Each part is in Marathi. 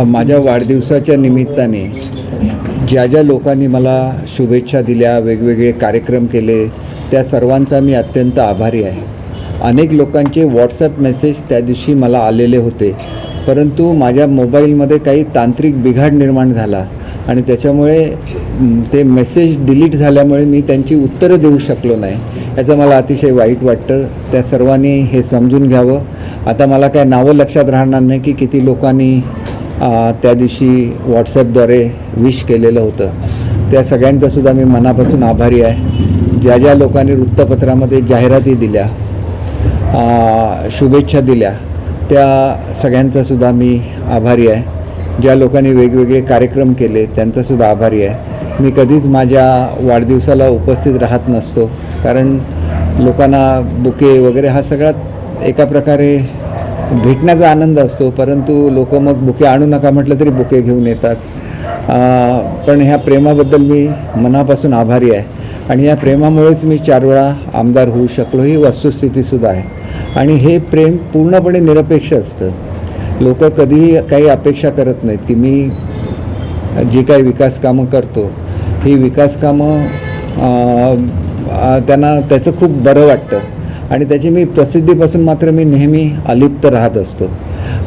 माझ्या वाढदिवसाच्या निमित्ताने ज्या ज्या लोकांनी मला शुभेच्छा दिल्या, वेगवेगळे कार्यक्रम केले, त्या सर्वांचा मी अत्यंत आभारी आहे. अनेक लोकांचे व्हॉट्सअप मेसेज त्या दिवशी मला आलेले होते, परंतु माझ्या मोबाईलमध्ये काही तांत्रिक बिघाड निर्माण झाला आणि त्याच्यामुळे ते मेसेज डिलीट झाल्यामुळे मी त्यांची उत्तरं देऊ शकलो नाही. याचं मला अतिशय वाईट वाटतं. त्या सर्वांनी हे समजून घ्यावं. आता मला काय नावं लक्षात राहणार नाही की किती लोकांनी त्या दिवशी व्हॉट्सॲपद्वारे विश केलेलं होतं. त्या सगळ्यांचासुद्धा मी मनापासून आभारी आहे. ज्या ज्या लोकांनी वृत्तपत्रामध्ये जाहिराती दिल्या, शुभेच्छा दिल्या, त्या सगळ्यांचासुद्धा मी आभारी आहे. ज्या लोकांनी वेगवेगळे कार्यक्रम केले त्यांचासुद्धा आभारी आहे. मी कधीच माझ्या वाढदिवसाला उपस्थित राहत नसतो, कारण लोकांना बुके वगैरे हा सगळा एका प्रकारे भेटण्याचा आनंद असतो, परंतु लोक मग बुके आणू नका म्हटलं तरी बुके घेऊन येतात. पण ह्या प्रेमाबद्दल मी मनापासून आभारी आहे आणि या प्रेमामुळेच मी 4 वेळा आमदार होऊ शकलो, ही वस्तुस्थितीसुद्धा आहे. आणि हे प्रेम पूर्णपणे निरपेक्ष असतं. लोक कधीही काही अपेक्षा करत नाहीत की मी जी काही विकास कामं करतो ही विकास कामं त्यांना त्याचं खूप बरं वाटतं आणि त्याची मी प्रसिद्धीपासून मात्र मी नेहमी अलिप्त राहत असतो.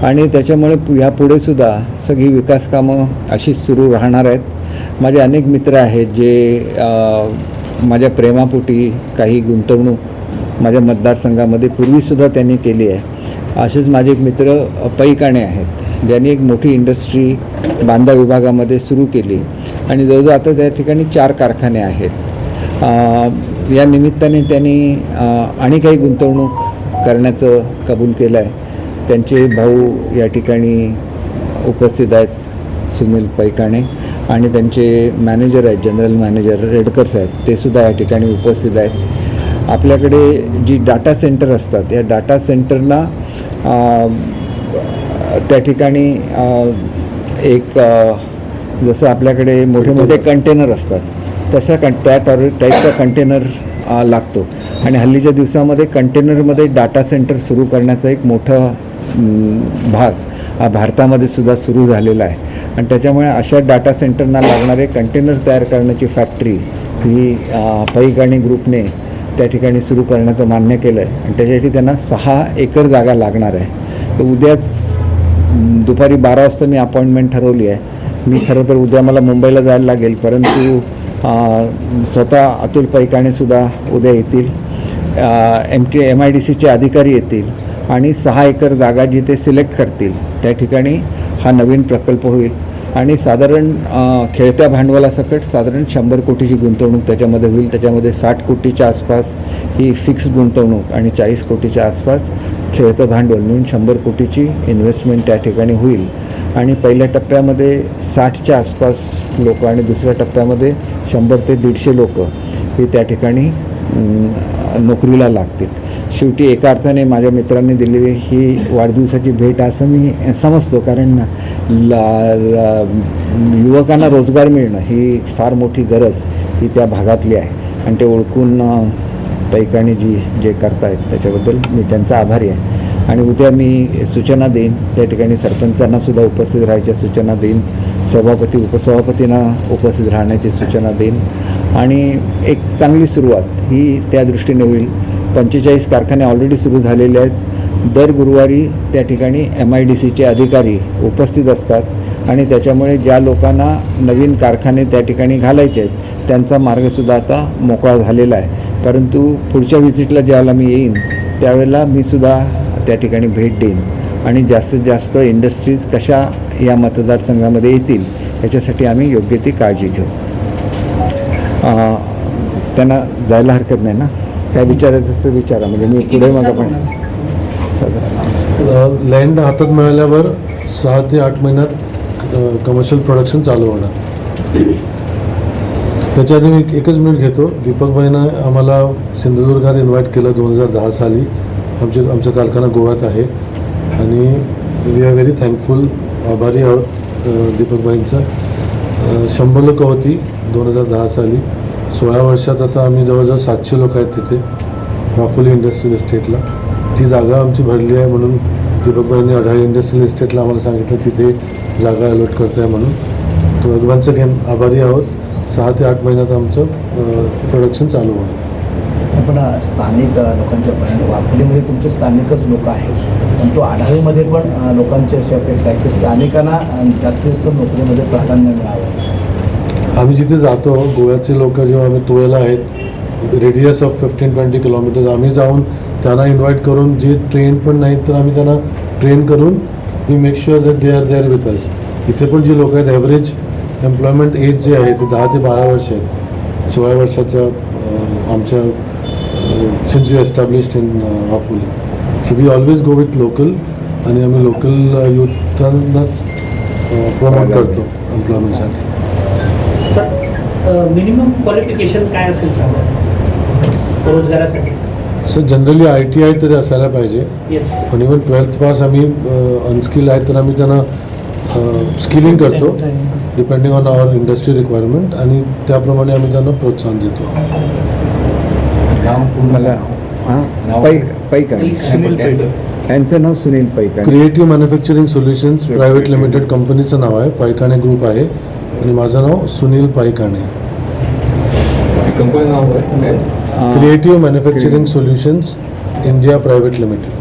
आणि त्याच्यामुळे यापुढेसुद्धा सगळी विकास कामं अशीच सुरू राहणार आहेत. माझे अनेक मित्र आहेत जे माझ्या प्रेमापोटी काही गुंतवणूक माझ्या मतदारसंघामध्ये पूर्वीसुद्धा त्यांनी केली आहे. असेच माझे एक मित्र पै काणे आहेत, ज्यांनी एक मोठी इंडस्ट्री बांदा विभागामध्ये सुरू केली आणि जवळजवळ आता त्या ठिकाणी 4 कारखाने आहेत. या निमित्ताने त्यांनी आणि काही गुंतवणूक करण्याचं कबूल केलं आहे. त्यांचे भाऊ या ठिकाणी उपस्थित आहेत, सुनील पै काणे, आणि त्यांचे मॅनेजर आहेत, जनरल मॅनेजर रेडकर साहेब, ते सुद्धा या ठिकाणी उपस्थित आहेत. आपल्याकडे जी डाटा सेंटर असतात, या डाटा सेंटरना त्या ठिकाणी एक जसं आपल्याकडे मोठे मोठे कंटेनर असतात तशा त्या टाईपचा कंटेनर लागतो आणि हल्लीच्या दिवसामध्ये कंटेनरमध्ये डाटा सेंटर सुरू करण्याचा एक मोठा भाग भारतामध्ये सुद्धा सुरू झालेला आहे. आणि त्याच्यामुळे अशा डाटा सेंटरना लागणारे कंटेनर तयार करण्याची फॅक्टरी ही पै काणे ग्रुपने त्या ठिकाणी सुरू करण्याचं मान्य केलं आहे आणि त्याच्यासाठी त्यांना 6 एकर जागा लागणार आहे. तर उद्याच दुपारी 12 वाजता मी अपॉइंटमेंट ठरवली आहे. मी खरं तर उद्या मला मुंबईला जायला लागेल, परंतु स्वतः अतुल पै काणेसुद्धा उद्या येतील, MIDCचे अधिकारी येतील आणि 6 एकर जागा जिथे सिलेक्ट करतील त्या ठिकाणी हा नवीन प्रकल्प होईल. आणि साधारण खेळत्या भांडवलासकट साधारण 100 कोटीची गुंतवणूक त्याच्यामध्ये होईल. त्याच्यामध्ये 60 कोटीच्या आसपास ही फिक्स गुंतवणूक आणि 40 कोटीच्या आसपास खेळतं भांडवल मिळून 100 कोटीची इन्व्हेस्टमेंट त्या ठिकाणी होईल. आणि पहिल्या टप्प्यामध्ये 60च्या आसपास लोक आणि दुसऱ्या टप्प्यामध्ये 100 ते 150 लोक हे त्या ठिकाणी नोकरीला लागतील. शेवटी एका अर्थाने माझ्या मित्रांनी दिलेली ही वाढदिवसाची भेट असं मी समजतो, कारण युवकांना रोजगार मिळणं ही फार मोठी गरज ही त्या भागातली आहे आणि ते ओळखून पै काणे जे करतायत त्याच्याबद्दल मी त्यांचा आभारी आहे. आणि उद्या मी सूचना देईन, त्या ठिकाणी सरपंचांनासुद्धा उपस्थित राहायच्या सूचना देईन, सभापती उपसभापतींना उपस्थित राहण्याची सूचना देईन आणि एक चांगली सुरुवात ही त्या दृष्टीने होईल. 45 कारखाने ऑलरेडी सुरू झालेले आहेत. दर गुरुवारी त्या ठिकाणी MIDCचे अधिकारी उपस्थित असतात आणि त्याच्यामुळे ज्या लोकांना नवीन कारखाने त्या ठिकाणी घालायचे आहेत त्यांचा मार्गसुद्धा आता मोकळा झालेला आहे. परंतु पुढच्या व्हिजिटला ज्यावेळेला मी येईन त्यावेळेला मी सुद्धा त्या ठिकाणी भेट देईन आणि जास्तीत जास्त इंडस्ट्रीज कशा या मतदारसंघामध्ये येतील याच्यासाठी आम्ही योग्य ती काळजी घेऊ. त्यांना जायला हरकत नाही ना? काय विचारायचं तर विचारा, म्हणजे मी पुढे मग आपण लँड हातात मिळाल्यावर 6 ते 8 महिन्यात कमर्शियल प्रोडक्शन चालू होणार. त्याच्या आधी मी एकच मिनिट घेतो. दीपकभाईनं आम्हाला सिंधुदुर्गात इन्व्हाइट केलं 2010 साली. आमचा कारखाना गोव्यात आहे आणि वी आर व्हेरी थँकफुल, आभारी आहोत दीपकभाईंचं. 100 लोक होती 2010 साली. 16 वर्षात आता आम्ही जवळजवळ 700 लोक आहेत तिथे वाफोली इंडस्ट्रियल इस्टेटला. ती जागा आमची भरली आहे म्हणून दीपकभाईंनी अढाळी इंडस्ट्रियल इस्टेटला आम्हाला सांगितलं तिथे जागा अलॉट करताय म्हणून. तो वन्स अगेन आभारी आहोत. 6 ते 8 महिन्यात आमचं प्रोडक्शन चालू होणार. पण स्थानिक लोकांच्या वापरीमध्ये तुमचे स्थानिकच लोक आहेत, पण तो आढावीमध्ये पण लोकांची अशी अपेक्षा आहे की स्थानिकांना जास्तीत जास्त नोकरीमध्ये प्राधान्य मिळावं. आम्ही जिथे जातो गोव्याचे लोक जेव्हा आम्ही तुळेला आहेत रेडियस ऑफ 15-20 किलोमीटर्स आम्ही जाऊन त्यांना इन्व्हाइट करून जे ट्रेन पण नाहीत तर आम्ही त्यांना ट्रेन करून we make sure that they are there with us. इथे पण जी लोक आहेत ॲव्हरेज एम्प्लॉयमेंट एज जे आहे ते 10 ते 12 वर्ष आहेत. 16 वर्षाच्या आमच्या since we established in Vafoli. So we always go with local आणि आम्ही लोकल यूथांनाच प्रमोट करतो एम्प्लॉयमेंटसाठी. सर मिनिमम क्वालिफिकेशन काय असेल सांगा रोजगारासाठी? सर जनरली ITI तरी असायला पाहिजे. येस. पण इवन 12th पास आम्ही अनस्किल्ड आहेत तर आम्ही त्यांना स्किलिंग करतो depending on our industry requirement आणि त्याप्रमाणे आम्ही त्यांना प्रोत्साहन देतो. मला पैकाणे, यांचं नाव Sunil Paikane. Creative manufacturing solutions private limited कंपनीचं नाव आहे. पैकाणे ग्रुप आहे आणि माझं नाव Sunil Paikane. Creative manufacturing solutions India private limited.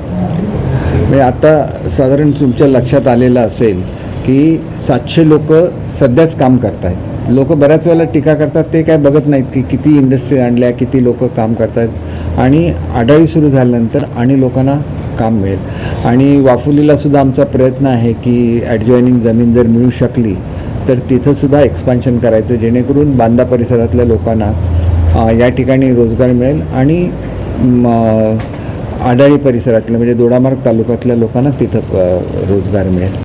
म्हणजे आता साधारण तुमच्या लक्षात आलेलं असेल की 700 लोक सध्याच काम करत आहेत. लोक बऱ्याच वेळेला टीका करतात, ते काय बघत नाहीत की किती इंडस्ट्री आणल्या, किती लोक काम करत आहेत. आणि आढाळी सुरू झाल्यानंतर आणि लोकांना काम मिळेल. आणि वाफोलीलासुद्धा आमचा प्रयत्न आहे की ॲडजॉईनिंग जमीन जर मिळू शकली तर तिथंसुद्धा एक्सपान्शन करायचं, जेणेकरून बांदा परिसरातल्या लोकांना या ठिकाणी रोजगार मिळेल आणि आढाळी परिसरातल्या म्हणजे दोडामार्ग तालुक्यातल्या लोकांना तिथं रोजगार मिळेल.